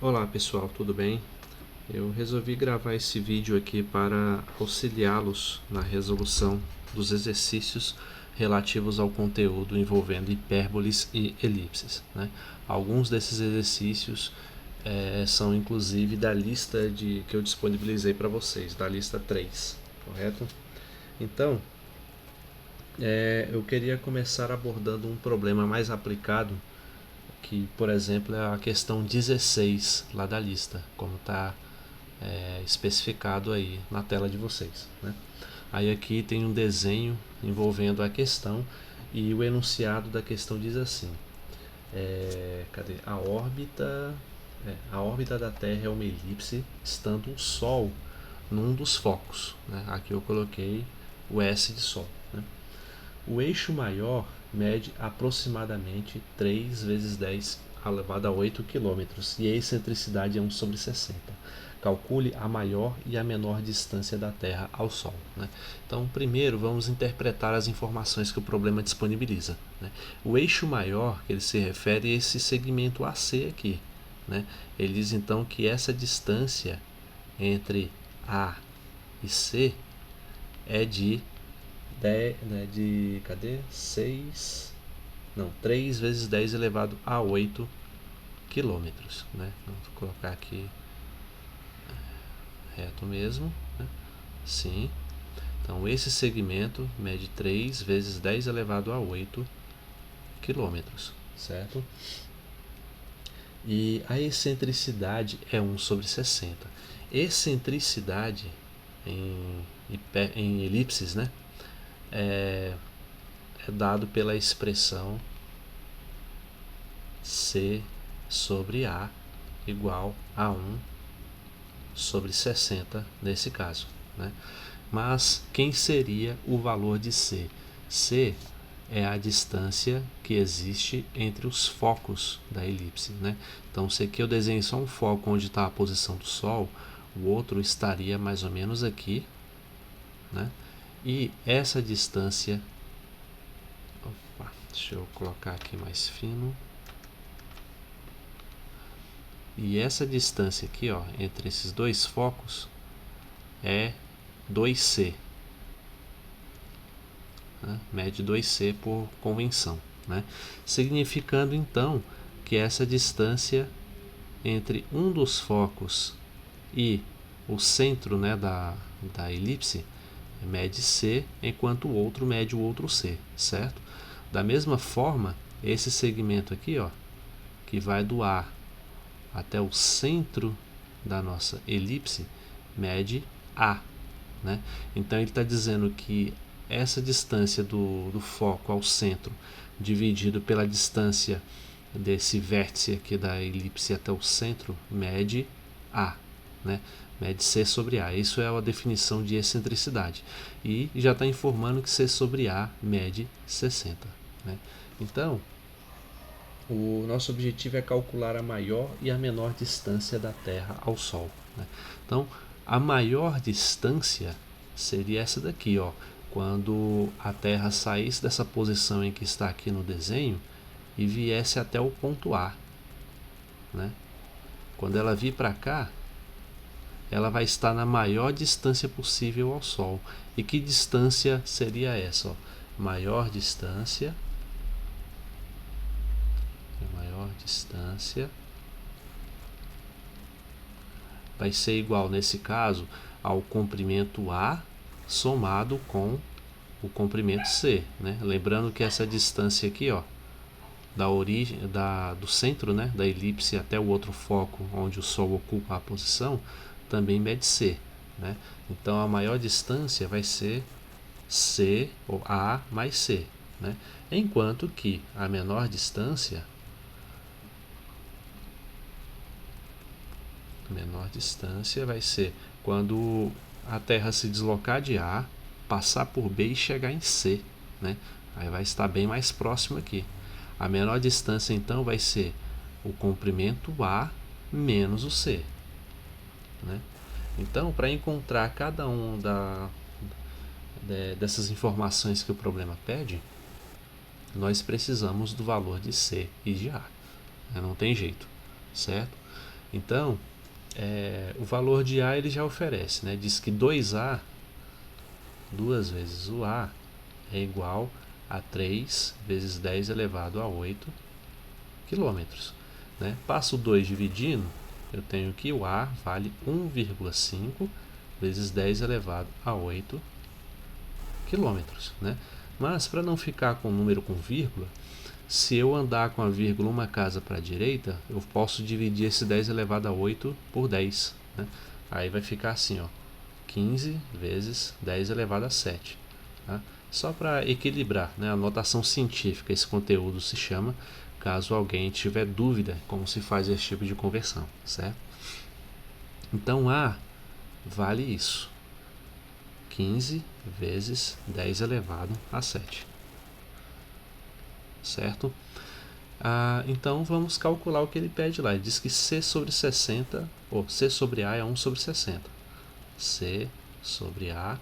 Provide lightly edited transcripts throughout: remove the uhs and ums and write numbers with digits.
Olá pessoal, tudo bem? Eu resolvi gravar esse vídeo aqui para auxiliá-los na resolução dos exercícios relativos ao conteúdo envolvendo hipérboles e elipses, né? Alguns desses exercícios são inclusive da lista que eu disponibilizei para vocês, da lista 3, correto? Então, eu queria começar abordando um problema mais aplicado que, por exemplo, é a questão 16 lá da lista, como está especificado aí na tela de vocês, né? Aí aqui tem um desenho envolvendo a questão e o enunciado da questão diz assim: cadê? A órbita da Terra é uma elipse, estando o Sol num dos focos, né? Aqui eu coloquei o S de Sol, né? O eixo maior mede aproximadamente 3 vezes 10 elevado a 8 km e a excentricidade é 1/60. Calcule a maior e a menor distância da Terra ao Sol, né? Então, primeiro vamos interpretar as informações que o problema disponibiliza, né? O eixo maior, que ele se refere a esse segmento AC aqui, né? Ele diz então que essa distância entre A e C é de 10, né, cadê? 6, não, 3 vezes 10 elevado a 8 quilômetros, né? Vou colocar aqui reto mesmo, né? Sim. Então esse segmento mede 3 vezes 10 elevado a 8 quilômetros, certo? E a excentricidade é 1/60. Excentricidade em elipses, né? É dado pela expressão C sobre A igual a 1/60 nesse caso, né? Mas quem seria o valor de C? C é a distância que existe entre os focos da elipse, né? Então, se aqui eu desenho só um foco onde está a posição do Sol, o outro estaria mais ou menos aqui, né? E essa distância, deixa eu colocar aqui mais fino. E essa distância aqui, ó, entre esses dois focos é 2C, né? Mede 2C por convenção, né? Significando então que essa distância entre um dos focos e o centro, né, da elipse mede C, enquanto o outro mede o outro C, certo? Da mesma forma, esse segmento aqui, ó, que vai do A até o centro da nossa elipse, mede A, né? Então ele está dizendo que essa distância do foco ao centro dividido pela distância desse vértice aqui da elipse até o centro mede A, né? Mede C sobre A. Isso é a definição de excentricidade. E já está informando que C sobre A mede 60, né? Então, o nosso objetivo é calcular a maior e a menor distância da Terra ao Sol, né? Então, a maior distância seria essa daqui, ó. Quando a Terra saísse dessa posição em que está aqui no desenho e viesse até o ponto A, né? Quando ela vir para cá, ela vai estar na maior distância possível ao Sol. E que distância seria essa, ó? Maior distância vai ser igual, nesse caso, ao comprimento A somado com o comprimento C, né? Lembrando que essa distância aqui, ó, da origem do centro, né, da elipse até o outro foco onde o Sol ocupa a posição também mede C, né? Então a maior distância vai ser C ou A mais C, né? Enquanto que a menor distância vai ser quando a Terra se deslocar de A, passar por B e chegar em C, né? Aí vai estar bem mais próximo aqui. A menor distância então vai ser o comprimento A menos o C, né? Então, para encontrar cada um dessas informações que o problema pede, nós precisamos do valor de C e de A. Não tem jeito, certo? Então, o valor de A ele já oferece, né? Diz que 2A, 2 vezes o A, é igual a 3 vezes 10 elevado a 8 quilômetros. Né? Passo 2 dividindo, eu tenho que o A vale 1,5 vezes 10 elevado a 8 quilômetros. Né? Mas, para não ficar com o número com vírgula, se eu andar com a vírgula uma casa para a direita, eu posso dividir esse 10 elevado a 8 por 10. Né? Aí vai ficar assim, ó, 15 vezes 10 elevado a 7. Tá? Só para equilibrar, né? A notação científica, esse conteúdo se chama, caso alguém tiver dúvida como se faz esse tipo de conversão, certo? Então A vale isso, 15 vezes 10 elevado a 7, certo? Então vamos calcular o que ele pede lá. Ele diz que C sobre 60, ou C sobre A é 1 sobre 60. C sobre A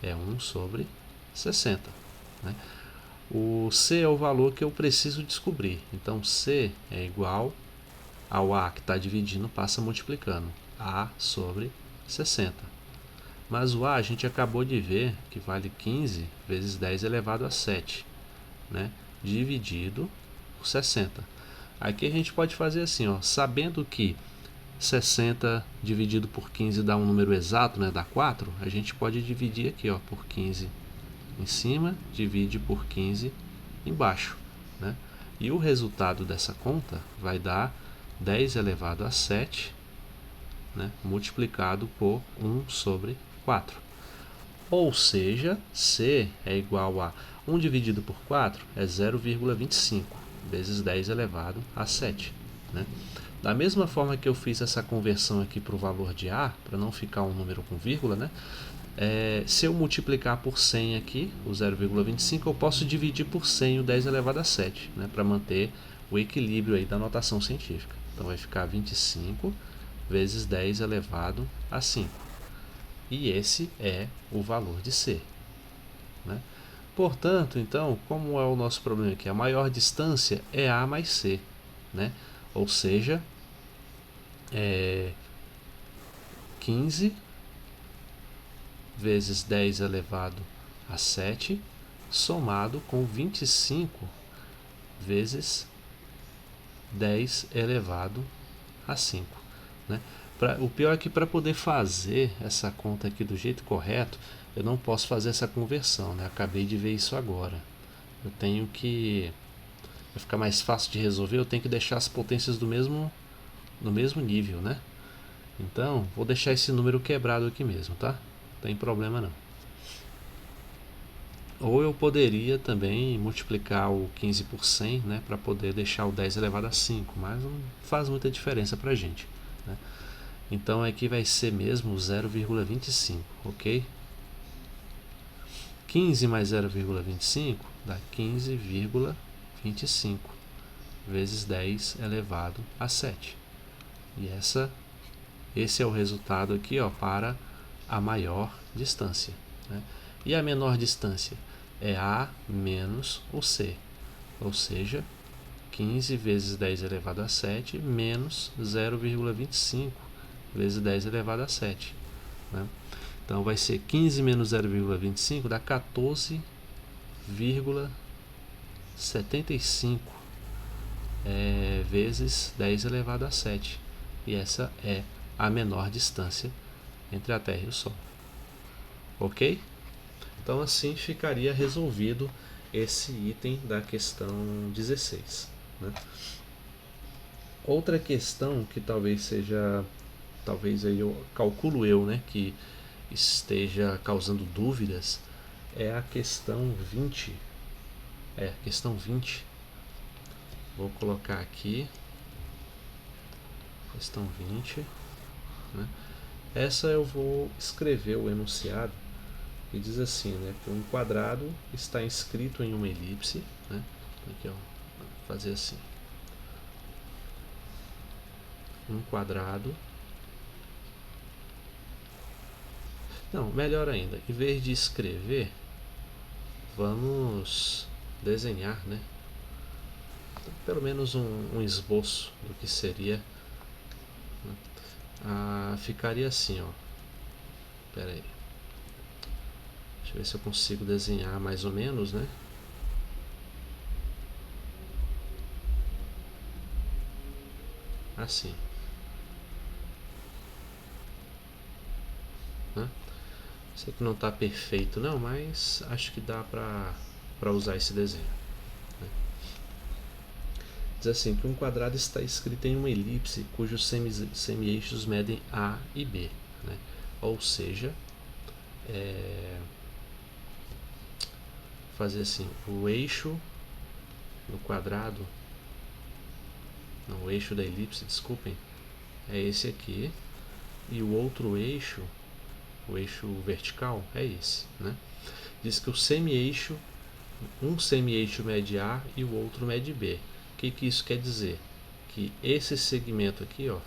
é 1 sobre 60. Né? O C é o valor que eu preciso descobrir. Então C é igual ao A que está dividindo, passa multiplicando. A sobre 60. Mas o A a gente acabou de ver que vale 15 vezes 10 elevado a 7. Né? Dividido por 60. Aqui a gente pode fazer assim, ó, sabendo que 60 dividido por 15 dá um número exato, né, dá 4, a gente pode dividir aqui, ó, por 15 em cima, divide por 15 embaixo. Né? E o resultado dessa conta vai dar 10 elevado a 7, né, multiplicado por 1 sobre 4. Ou seja, C é igual a 1 dividido por 4 é 0,25 vezes 10 elevado a 7. Né? Da mesma forma que eu fiz essa conversão aqui para o valor de A, para não ficar um número com vírgula, né? Se eu multiplicar por 100 aqui, o 0,25, eu posso dividir por 100 o 10 elevado a 7, né? Para manter o equilíbrio aí da notação científica. Então vai ficar 25 vezes 10 elevado a 5. E esse é o valor de C. Né? Portanto, então, como é o nosso problema aqui? A maior distância é A mais C. Né? Ou seja, 15 vezes 10 elevado a 7, somado com 25 vezes 10 elevado a 5. Né? O pior é que para poder fazer essa conta aqui do jeito correto, eu não posso fazer essa conversão. Né? Acabei de ver isso agora. Eu tenho que... Para ficar mais fácil de resolver, eu tenho que deixar as potências no mesmo nível. Né? Então, vou deixar esse número quebrado aqui mesmo, tá? Não tem problema não. Ou eu poderia também multiplicar o 15 por 100, né, para poder deixar o 10 elevado a 5, mas não faz muita diferença para a gente. Né? Então aqui vai ser mesmo 0,25, ok? 15 mais 0,25 dá 15,25 vezes 10 elevado a 7. E esse é o resultado aqui, ó, para a maior distância. Né? E a menor distância é A menos o C, ou seja, 15 vezes 10 elevado a 7 menos 0,25 vezes 10 elevado a 7. Né? Então vai ser 15 menos 0,25 dá 14,75 vezes 10 elevado a 7. E essa é a menor distância entre a Terra e o Sol. Ok? Então assim ficaria resolvido esse item da questão 16. Né? Outra questão que talvez aí eu calculo né, que esteja causando dúvidas é a questão 20. Questão 20. Vou colocar aqui. Questão 20. Né? Essa eu vou escrever o enunciado. E diz assim, né, que um quadrado está inscrito em uma elipse, né? Aqui, ó, vou fazer assim. Um quadrado. Não, melhor ainda, em vez de escrever, vamos desenhar, né? Pelo menos um esboço do que seria Ficaria assim, ó. Pera aí. Deixa eu ver se eu consigo desenhar mais ou menos, né? Assim. Né? Sei que não está perfeito não, mas acho que dá para usar esse desenho. Né? Diz assim, que um quadrado está escrito em uma elipse cujos semi-eixos medem A e B. Né? Ou seja, fazer assim, o eixo do quadrado, não, o eixo da elipse, desculpem, é esse aqui, e o outro eixo, o eixo vertical, é esse. Né? Diz que o semi-eixo, um semi-eixo mede A e o outro mede B. O que isso quer dizer? Que esse segmento aqui, ó,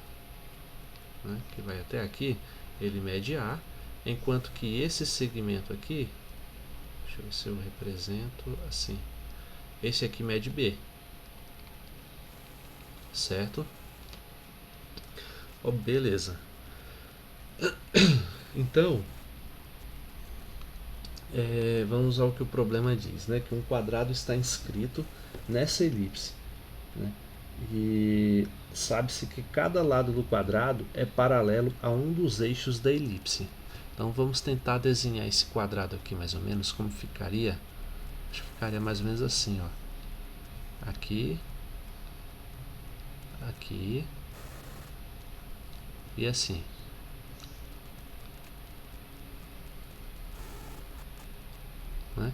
né, que vai até aqui, ele mede A, enquanto que esse segmento aqui, deixa eu ver se eu represento assim, esse aqui mede B, certo? Oh, beleza. Então, vamos ao que o problema diz, né? Que um quadrado está inscrito nessa elipse, né? E sabe-se que cada lado do quadrado é paralelo a um dos eixos da elipse. Então vamos tentar desenhar esse quadrado aqui mais ou menos, como ficaria. Acho que ficaria mais ou menos assim, ó. Aqui, aqui e assim. Né?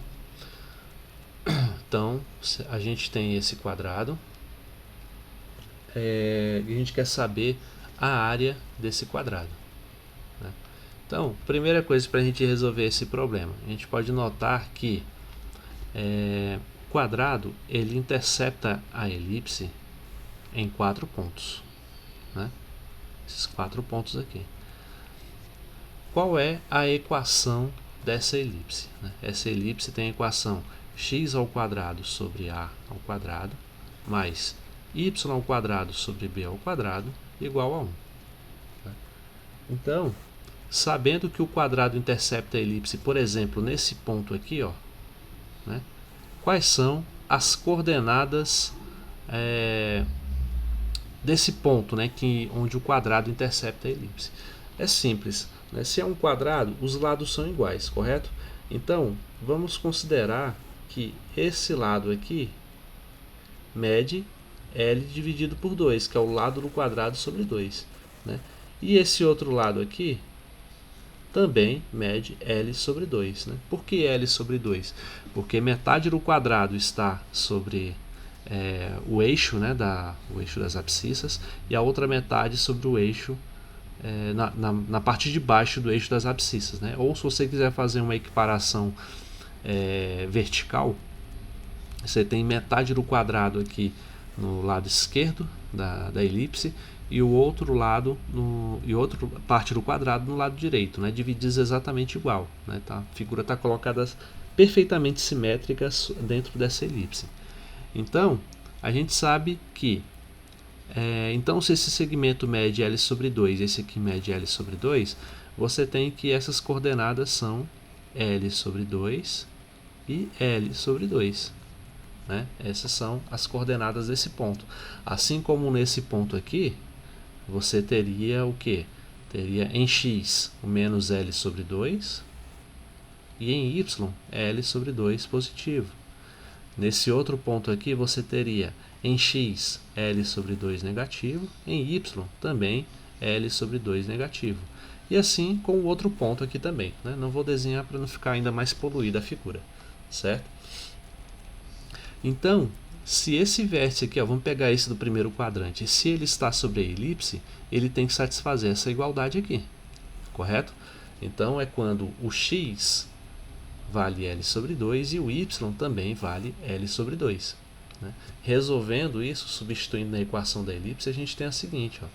Então a gente tem esse quadrado e a gente quer saber a área desse quadrado. Né? Então, primeira coisa para a gente resolver esse problema, a gente pode notar que o quadrado ele intercepta a elipse em 4 pontos. Né? Esses 4 pontos aqui. Qual é a equação dessa elipse? Né? Essa elipse tem a equação x ao quadrado sobre a ao quadrado mais y ao quadrado sobre b ao quadrado igual a 1. Né? Então, sabendo que o quadrado intercepta a elipse, por exemplo, nesse ponto aqui, ó, né? Quais são as coordenadas desse ponto, né, onde o quadrado intercepta a elipse? É simples. Né? Se é um quadrado, os lados são iguais, correto? Então, vamos considerar que esse lado aqui mede L dividido por 2, que é o lado do quadrado sobre 2. Né? E esse outro lado aqui também mede L sobre 2. Né? Por que L sobre 2? Porque metade do quadrado está sobre o eixo, né, o eixo das abscissas, e a outra metade sobre o eixo na parte de baixo do eixo das abscissas. Né? Ou se você quiser fazer uma equiparação vertical, você tem metade do quadrado aqui no lado esquerdo da elipse e o outro lado e outra parte do quadrado no lado direito, né? Divididos exatamente igual. Né? Tá? A figura está colocada perfeitamente simétrica dentro dessa elipse. Então, a gente sabe que então, se esse segmento mede L sobre 2 e esse aqui mede L sobre 2, você tem que essas coordenadas são L sobre 2 e L sobre 2. Né? Essas são as coordenadas desse ponto. Assim como nesse ponto aqui, você teria o que? Teria em x o menos L sobre 2 e em y L sobre 2 positivo. Nesse outro ponto aqui você teria em x L sobre 2 negativo, em y também L sobre 2 negativo. E assim com o outro ponto aqui também. Né? Não vou desenhar para não ficar ainda mais poluída a figura, certo? Então, se esse vértice aqui, ó, vamos pegar esse do primeiro quadrante, se ele está sobre a elipse, ele tem que satisfazer essa igualdade aqui, correto? Então, é quando o x vale L sobre 2 e o y também vale L sobre 2. Né? Resolvendo isso, substituindo na equação da elipse, a gente tem a seguinte, ó,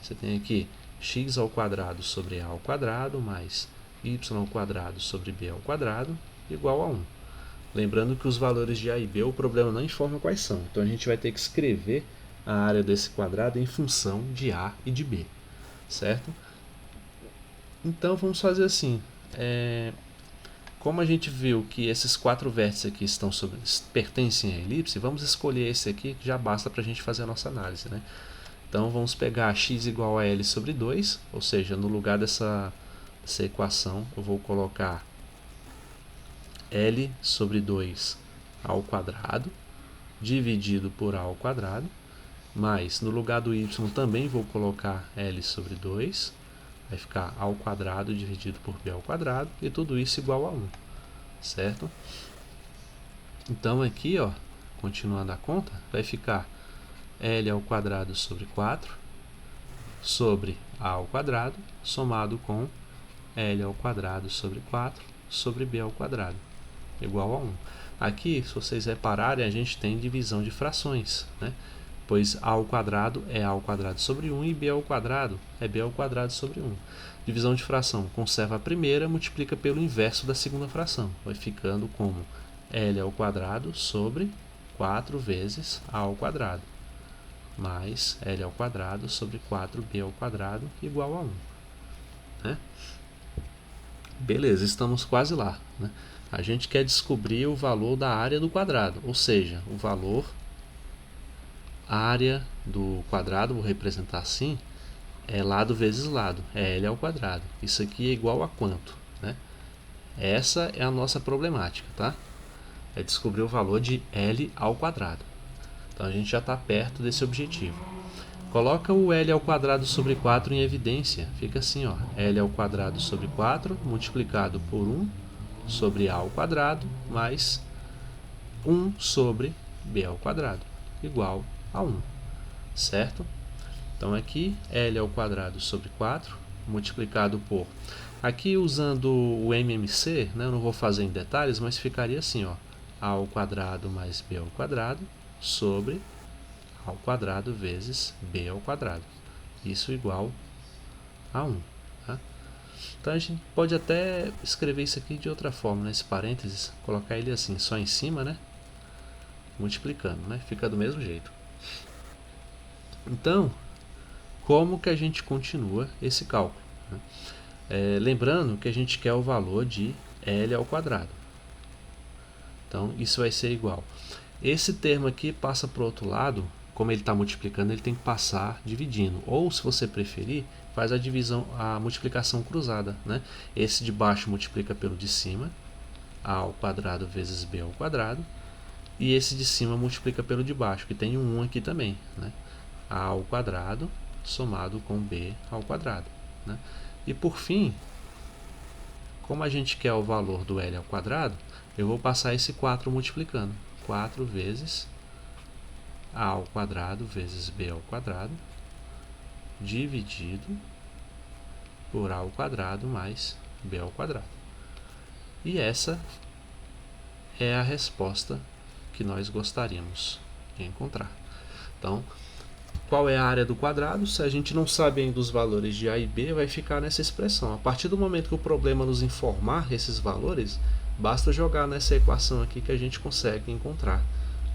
você tem aqui x ao quadrado sobre a ao quadrado mais y ao quadrado sobre b ao quadrado igual a 1. Lembrando que os valores de A e B, o problema não informa quais são. Então a gente vai ter que escrever a área desse quadrado em função de A e de B. certo? Então vamos fazer assim. Como a gente viu que esses 4 vértices aqui pertencem à elipse, vamos escolher esse aqui que já basta para a gente fazer a nossa análise, né? Então vamos pegar x igual a L sobre 2, ou seja, no lugar dessa equação eu vou colocar L sobre 2 ao quadrado dividido por A ao quadrado, mais no lugar do y também vou colocar L sobre 2, vai ficar A ao quadrado dividido por B ao quadrado, e tudo isso igual a 1, certo? Então aqui, ó, continuando a conta, vai ficar L ao quadrado sobre 4 sobre A ao quadrado, somado com L ao quadrado sobre 4 sobre B ao quadrado, igual a 1. Aqui, se vocês repararem, a gente tem divisão de frações, né? Pois A ao quadrado é A ao quadrado sobre 1 e B ao quadrado é B ao quadrado sobre 1. Divisão de fração, conserva a primeira, multiplica pelo inverso da segunda fração. Vai ficando como L ao quadrado sobre 4 vezes A ao quadrado, mais L ao quadrado sobre 4B ao quadrado igual a 1. Né? Beleza, estamos quase lá. Né? A gente quer descobrir o valor da área do quadrado, ou seja, o valor área do quadrado, vou representar assim, é lado vezes lado, é L ao quadrado. Isso aqui é igual a quanto? Né? Essa é a nossa problemática, tá? É descobrir o valor de L ao quadrado. Então a gente já está perto desse objetivo. Coloca o L ao quadrado sobre 4 em evidência. Fica assim, ó, L ao quadrado sobre 4 multiplicado por 1 sobre A ao quadrado mais 1 sobre B ao quadrado igual a 1, certo? Então aqui L ao quadrado sobre 4 multiplicado por... Aqui usando o MMC, né, eu não vou fazer em detalhes, mas ficaria assim, ó, A ao quadrado mais B ao quadrado sobre A ao quadrado vezes B ao quadrado. Isso igual a 1. Tá? Então a gente pode até escrever isso aqui de outra forma, nesse parênteses, colocar ele assim, só em cima, né? Multiplicando, né? Fica do mesmo jeito. Então, como que a gente continua esse cálculo? Né? Lembrando que a gente quer o valor de L ao quadrado. Então, isso vai ser igual. Esse termo aqui passa para o outro lado, como ele está multiplicando, ele tem que passar dividindo. Ou, se você preferir, faz a divisão, a multiplicação cruzada. Né? Esse de baixo multiplica pelo de cima, A ao quadrado vezes B ao quadrado. E esse de cima multiplica pelo de baixo, que tem um 1 aqui também. Né? A ao quadrado somado com B ao quadrado. Né? E por fim, como a gente quer o valor do L ao quadrado, eu vou passar esse 4 multiplicando. 4 vezes A ao quadrado vezes B ao quadrado dividido por A ao quadrado mais B ao quadrado. E essa é a resposta que nós gostaríamos de encontrar. Então, qual é a área do quadrado? Se a gente não sabe ainda os valores de A e B, vai ficar nessa expressão. A partir do momento que o problema nos informar esses valores, basta jogar nessa equação aqui que a gente consegue encontrar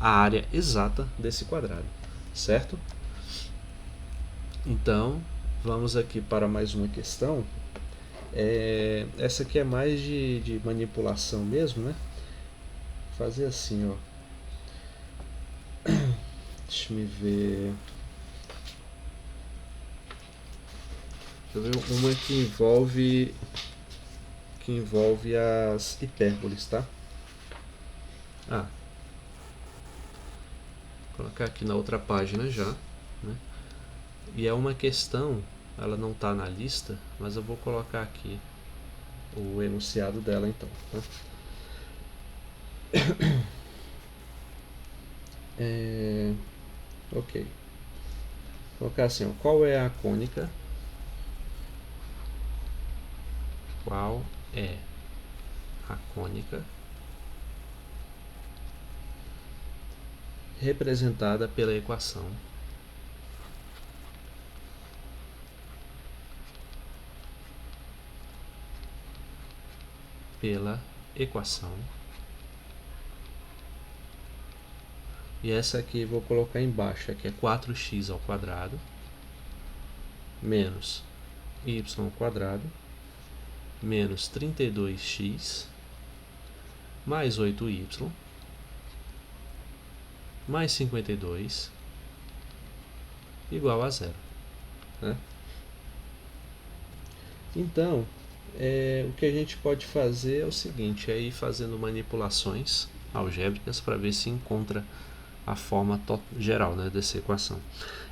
a área exata desse quadrado, certo? Então, vamos aqui para mais uma questão. Essa aqui é mais de manipulação mesmo, né? Fazer assim, ó. Deixa eu ver. Deixa eu ver uma que envolve as hipérboles, tá? Vou colocar aqui na outra página já, né? E é uma questão, ela não está na lista, mas eu vou colocar aqui o enunciado dela então, tá? Ok. Vou colocar assim, ó, qual é a cônica? Qual é a cônica representada pela equação e essa aqui vou colocar embaixo, aqui é 4x ao quadrado menos y ao quadrado menos 32x mais 8y mais 52 igual a zero, né? Então, o que a gente pode fazer é o seguinte, é ir fazendo manipulações algébricas para ver se encontra a forma geral, né, dessa equação.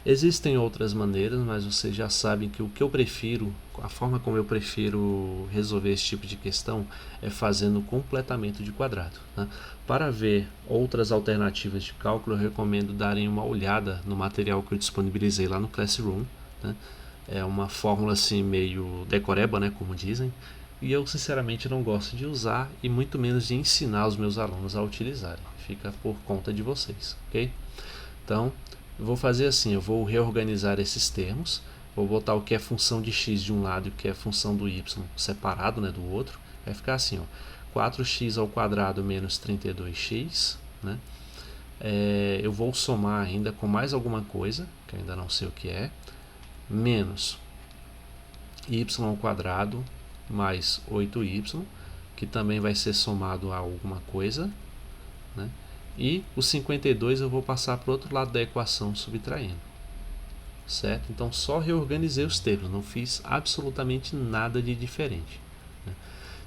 Existem outras maneiras, mas vocês já sabem que o que eu prefiro, a forma como eu prefiro resolver esse tipo de questão é fazendo completamento de quadrado, né? Para ver outras alternativas de cálculo, eu recomendo darem uma olhada no material que eu disponibilizei lá no Classroom, né? É uma fórmula assim meio decoreba, né, como dizem, e eu sinceramente não gosto de usar e muito menos de ensinar os meus alunos a utilizarem. Fica por conta de vocês, ok? Então, eu vou fazer assim, eu vou reorganizar esses termos, vou botar o que é função de x de um lado e o que é função do y separado, né, do outro. Vai ficar assim, ó, 4x ao quadrado menos 32x, né? Eu vou somar ainda com mais alguma coisa, que eu ainda não sei o que é, menos y ao quadrado mais 8y, que também vai ser somado a alguma coisa, né? E o 52 eu vou passar para o outro lado da equação subtraindo, certo? Então só reorganizei os termos, não fiz absolutamente nada de diferente, né?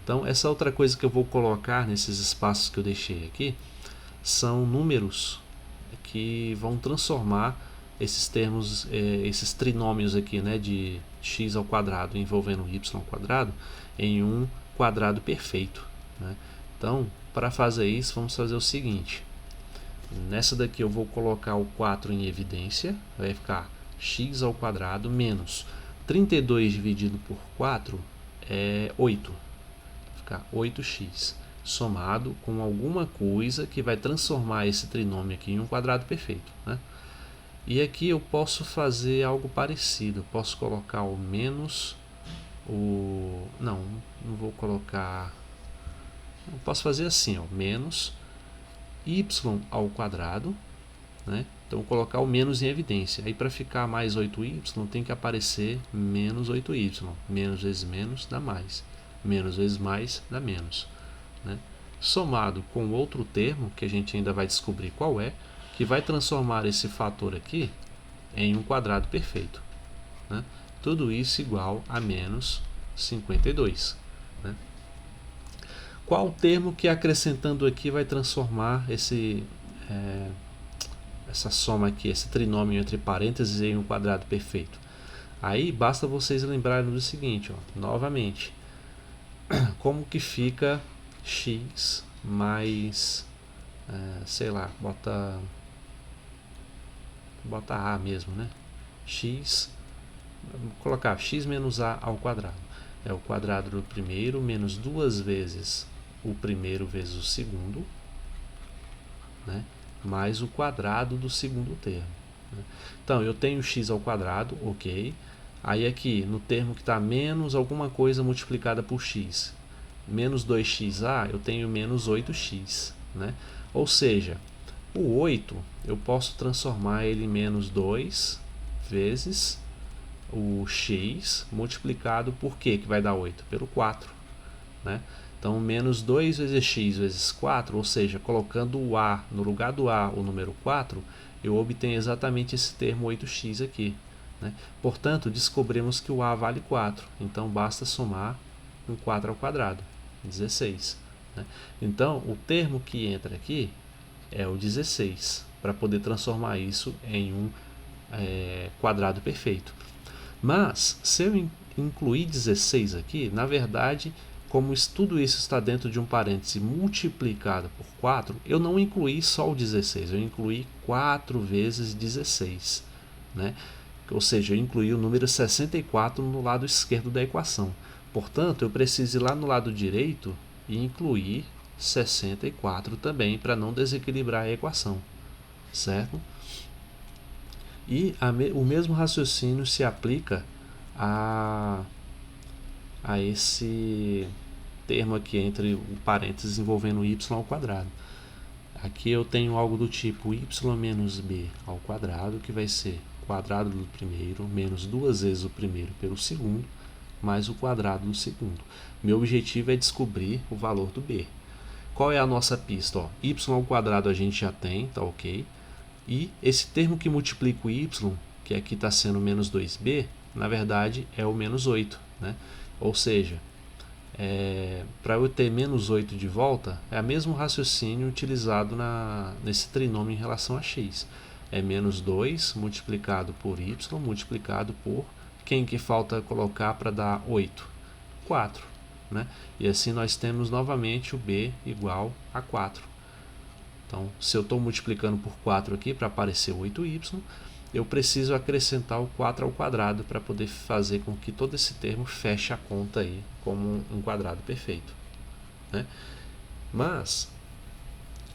Então essa outra coisa que eu vou colocar nesses espaços que eu deixei aqui são números que vão transformar esses termos, esses trinômios aqui, né, de x ao quadrado envolvendo y ao quadrado em um quadrado perfeito, né? Então, para fazer isso, vamos fazer o seguinte. Nessa daqui eu vou colocar o 4 em evidência, vai ficar x ao quadrado menos 32 dividido por 4 é 8, vai ficar 8x, somado com alguma coisa que vai transformar esse trinômio aqui em um quadrado perfeito, né? E aqui eu posso fazer algo parecido, eu posso colocar o menos o... não vou colocar... eu posso fazer assim, ó, menos y ao quadrado, né? Então vou colocar o menos em evidência. Aí para ficar mais 8y tem que aparecer menos 8y. Menos vezes menos dá mais. Menos vezes mais dá menos, né? Somado com outro termo, que a gente ainda vai descobrir qual é, que vai transformar esse fator aqui em um quadrado perfeito, né? Tudo isso igual a menos 52, né? Qual termo que acrescentando aqui vai transformar essa soma aqui, esse trinômio entre parênteses em um quadrado perfeito? Aí basta vocês lembrarem do seguinte, ó, novamente, como que fica x mais, sei lá, bota a mesmo, né? X, vou colocar x menos a ao quadrado. É o quadrado do primeiro menos duas vezes o primeiro vezes o segundo, né? Mais o quadrado do segundo termo, né? Então, eu tenho x ao quadrado, ok. Aí aqui, no termo que está menos alguma coisa multiplicada por x, menos 2xa, eu tenho menos 8x, né? Ou seja, o 8 eu posso transformar ele em menos 2 vezes o x multiplicado por quê que vai dar 8? Pelo 4, né? Então, menos 2 vezes x vezes 4, ou seja, colocando o a no lugar do a, o número 4, eu obtenho exatamente esse termo 8x aqui, né? Portanto, descobrimos que o a vale 4, então basta somar um 4 ao quadrado, 16, né? Então, o termo que entra aqui é o 16, para poder transformar isso em um quadrado perfeito. Mas, se eu incluir 16 aqui, na verdade, como tudo isso está dentro de um parêntese multiplicado por 4, eu não incluí só o 16, eu incluí 4 vezes 16, né? Ou seja, eu incluí o número 64 no lado esquerdo da equação. Portanto, eu preciso ir lá no lado direito e incluir 64 também, para não desequilibrar a equação, certo? E o mesmo raciocínio se aplica a esse termo aqui entre o parênteses envolvendo y ao quadrado. Aqui eu tenho algo do tipo y menos b ao quadrado, que vai ser quadrado do primeiro menos duas vezes o primeiro pelo segundo, mais o quadrado do segundo. Meu objetivo é descobrir o valor do b. Qual é a nossa pista? Ó, y ao quadrado a gente já tem, tá ok? E esse termo que multiplica o y, que aqui está sendo menos 2b, na verdade é o menos 8. Né? Ou seja, para eu ter menos 8 de volta, é o mesmo raciocínio utilizado nesse trinômio em relação a x. É menos 2 multiplicado por y multiplicado por quem que falta colocar para dar 8? 4. Né? E assim nós temos novamente o b igual a 4. Então, se eu estou multiplicando por 4 aqui para aparecer 8y, eu preciso acrescentar o 4 ao quadrado para poder fazer com que todo esse termo feche a conta aí como um quadrado perfeito. Né? Mas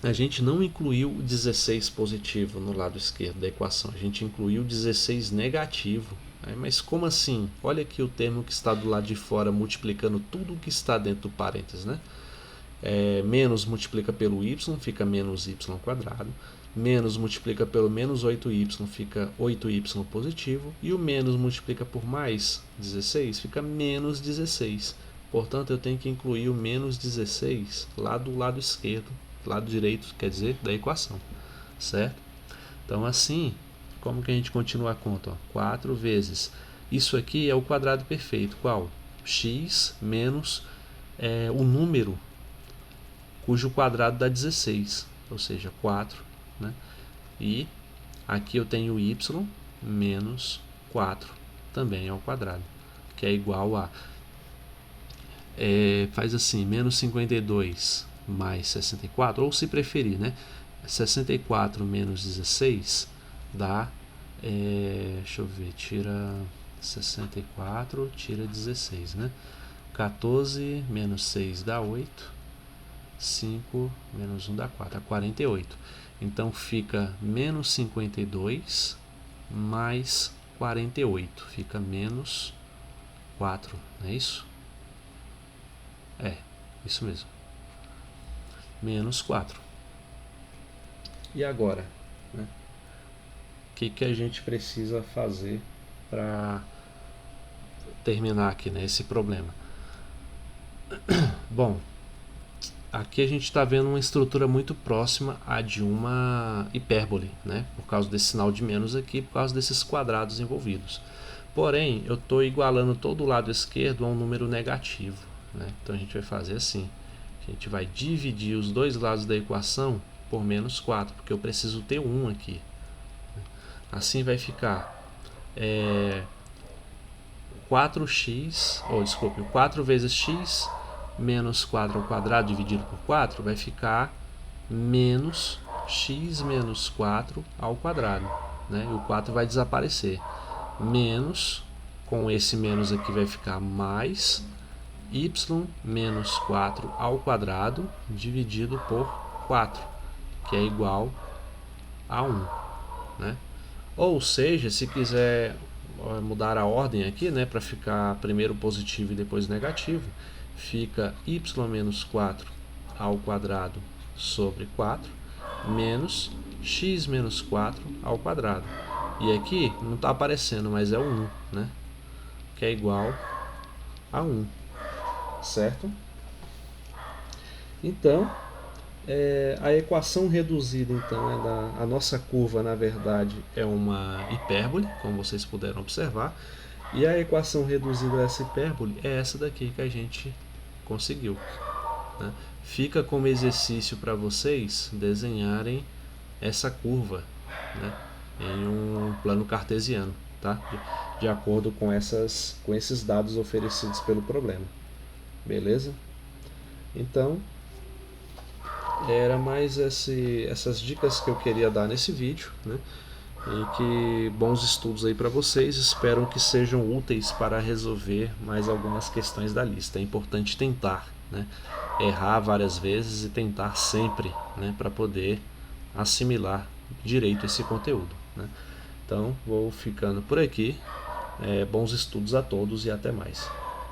a gente não incluiu o 16 positivo no lado esquerdo da equação, a gente incluiu o 16 negativo. Mas como assim? Olha aqui o termo que está do lado de fora multiplicando tudo o que está dentro do parênteses. Né? Menos multiplica pelo y, fica menos y ao quadrado. Menos multiplica pelo menos 8y, fica 8y positivo. E o menos multiplica por mais 16, fica menos 16. Portanto, eu tenho que incluir o menos 16 lá do lado esquerdo, lado direito, quer dizer, da equação. Certo? Então, assim, como que a gente continua a conta? 4 vezes. Isso aqui é o quadrado perfeito. Qual? X menos o número cujo quadrado dá 16, ou seja, 4. Né? E aqui eu tenho y menos 4, também ao quadrado, que é igual a... faz assim, menos 52 mais 64, ou se preferir, né? 64 menos 16 dá... deixa eu ver, tira 64, tira 16, né? 14 menos 6 dá 8. 5 menos 1 dá 4, dá 48. Então fica menos 52 mais 48. Fica menos 4, não é isso? Isso mesmo. Menos 4. E agora? Né? O que a gente precisa fazer para terminar aqui, né, esse problema? Bom, aqui a gente está vendo uma estrutura muito próxima à de uma hipérbole, né? Por causa desse sinal de menos aqui, por causa desses quadrados envolvidos. Porém, eu estou igualando todo o lado esquerdo a um número negativo. Né? Então a gente vai fazer assim. A gente vai dividir os dois lados da equação por menos 4, porque eu preciso ter 1 aqui. Assim vai ficar 4x, 4 vezes x menos 4 ao quadrado dividido por 4 vai ficar menos x menos 4 ao quadrado. Né? E o 4 vai desaparecer. Menos, com esse menos aqui vai ficar mais y menos 4 ao quadrado dividido por 4, que é igual a 1. Né? Ou seja, se quiser mudar a ordem aqui, né, para ficar primeiro positivo e depois negativo, fica y menos 4 ao quadrado sobre 4 menos x menos 4 ao quadrado. E aqui não está aparecendo, mas é o 1, né? Que é igual a 1, certo? Então, a equação reduzida, então, a nossa curva, na verdade, é uma hipérbole, como vocês puderam observar, e a equação reduzida dessa hipérbole é essa daqui que a gente conseguiu. Né? Fica como exercício para vocês desenharem essa curva, né, em um plano cartesiano, tá? De acordo com esses dados oferecidos pelo problema. Beleza? Então, era mais essas dicas que eu queria dar nesse vídeo, né? E que bons estudos aí para vocês, espero que sejam úteis para resolver mais algumas questões da lista. É importante tentar, né? Errar várias vezes e tentar sempre, né? Para poder assimilar direito esse conteúdo, né? Então, vou ficando por aqui. Bons estudos a todos e até mais.